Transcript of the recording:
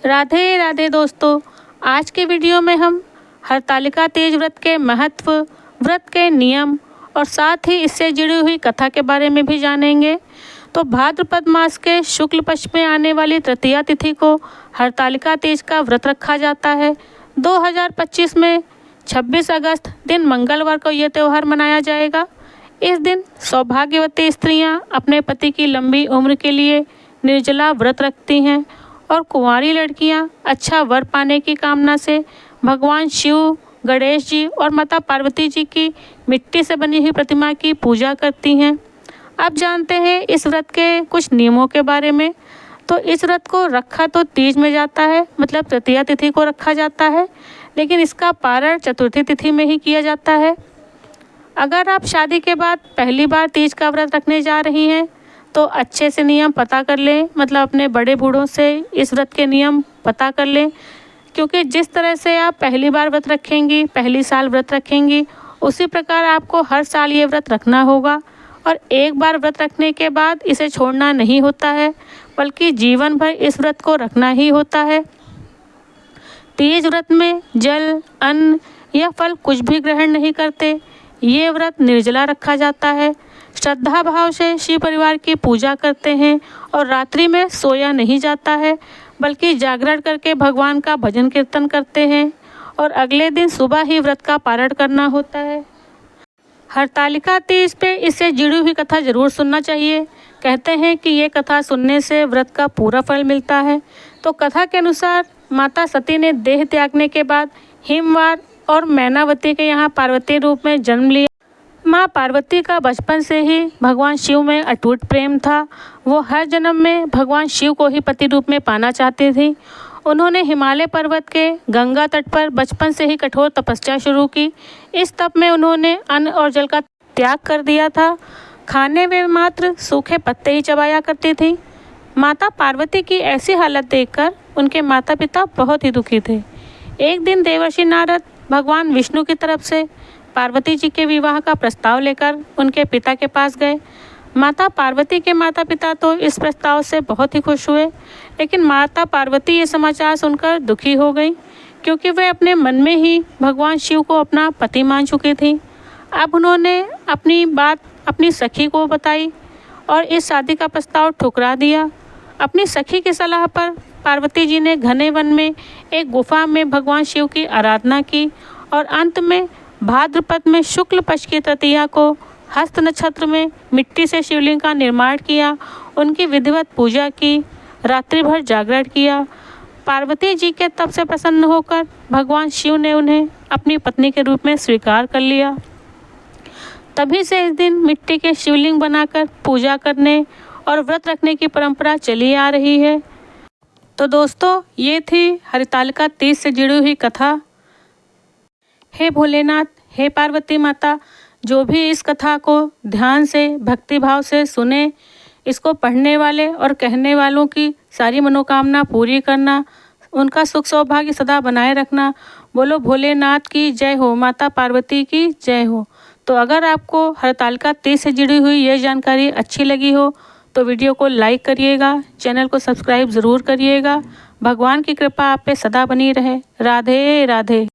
राधे राधे दोस्तों, आज के वीडियो में हम हरतालिका तीज व्रत के महत्व, व्रत के नियम और साथ ही इससे जुड़ी हुई कथा के बारे में भी जानेंगे। तो भाद्रपद मास के शुक्ल पक्ष में आने वाली तृतीया तिथि को हरतालिका तीज का व्रत रखा जाता है। 2025 में 26 अगस्त दिन मंगलवार को यह त्यौहार मनाया जाएगा। इस दिन सौभाग्यवती स्त्रियां अपने पति की लंबी उम्र के लिए निर्जला व्रत रखती हैं और कुंवारी लड़कियां अच्छा वर पाने की कामना से भगवान शिव, गणेश जी और माता पार्वती जी की मिट्टी से बनी हुई प्रतिमा की पूजा करती हैं। अब जानते हैं इस व्रत के कुछ नियमों के बारे में। तो इस व्रत को रखा तो तीज में जाता है, मतलब तृतीया तिथि को रखा जाता है, लेकिन इसका पारण चतुर्थी तिथि में ही किया जाता है। अगर आप शादी के बाद पहली बार तीज का व्रत रखने जा रही हैं तो अच्छे से नियम पता कर लें, मतलब अपने बड़े बूढ़ों से इस व्रत के नियम पता कर लें, क्योंकि जिस तरह से आप पहली बार व्रत रखेंगी, पहली साल व्रत रखेंगी, उसी प्रकार आपको हर साल ये व्रत रखना होगा। और एक बार व्रत रखने के बाद इसे छोड़ना नहीं होता है, बल्कि जीवन भर इस व्रत को रखना ही होता है। तीज व्रत में जल, अन्न या फल कुछ भी ग्रहण नहीं करते। ये व्रत निर्जला रखा जाता है। श्रद्धा भाव से शिव परिवार की पूजा करते हैं और रात्रि में सोया नहीं जाता है, बल्कि जागरण करके भगवान का भजन कीर्तन करते हैं और अगले दिन सुबह ही व्रत का पारण करना होता है। हरतालिका तीज पे इससे जुड़ी हुई कथा जरूर सुनना चाहिए। कहते हैं कि ये कथा सुनने से व्रत का पूरा फल मिलता है। तो कथा के अनुसार माता सती ने देह त्यागने के बाद हिमवार और मैनावती के यहाँ पार्वती रूप में जन्म लिया। माँ पार्वती का बचपन से ही भगवान शिव में अटूट प्रेम था। वो हर जन्म में भगवान शिव को ही पति रूप में पाना चाहती थी। उन्होंने हिमालय पर्वत के गंगा तट पर बचपन से ही कठोर तपस्या शुरू की। इस तप में उन्होंने अन्न और जल का त्याग कर दिया था। खाने में मात्र सूखे पत्ते ही चबाया करती थी। माता पार्वती की ऐसी हालत देखकर उनके माता पिता बहुत ही दुखी थे। एक दिन देवर्षि नारद भगवान विष्णु की तरफ से पार्वती जी के विवाह का प्रस्ताव लेकर उनके पिता के पास गए। माता पार्वती के माता पिता तो इस प्रस्ताव से बहुत ही खुश हुए, लेकिन माता पार्वती ये समाचार सुनकर दुखी हो गई, क्योंकि वे अपने मन में ही भगवान शिव को अपना पति मान चुकी थी। अब उन्होंने अपनी बात अपनी सखी को बताई और इस शादी का प्रस्ताव ठुकरा दिया। अपनी सखी की सलाह पर पार्वती जी ने घने वन में एक गुफा में भगवान शिव की आराधना की और अंत में भाद्रपद में शुक्ल पक्ष की तृतीया को हस्त नक्षत्र में मिट्टी से शिवलिंग का निर्माण किया, उनकी विधिवत पूजा की, रात्रि भर जागरण किया। पार्वती जी के तप से प्रसन्न होकर भगवान शिव ने उन्हें अपनी पत्नी के रूप में स्वीकार कर लिया। तभी से इस दिन मिट्टी के शिवलिंग बनाकर पूजा करने और व्रत रखने की परंपरा चली आ रही है। तो दोस्तों, ये थी हरतालिका तीज से जुड़ी हुई कथा। हे भोलेनाथ, हे पार्वती माता, जो भी इस कथा को ध्यान से, भक्ति भाव से सुने, इसको पढ़ने वाले और कहने वालों की सारी मनोकामना पूरी करना, उनका सुख सौभाग्य सदा बनाए रखना। बोलो भोलेनाथ की जय हो, माता पार्वती की जय हो। तो अगर आपको हरतालिका तीज से जुड़ी हुई यह जानकारी अच्छी लगी हो तो वीडियो को लाइक करिएगा, चैनल को सब्सक्राइब ज़रूर करिएगा। भगवान की कृपा आप पे सदा बनी रहे। राधे राधे।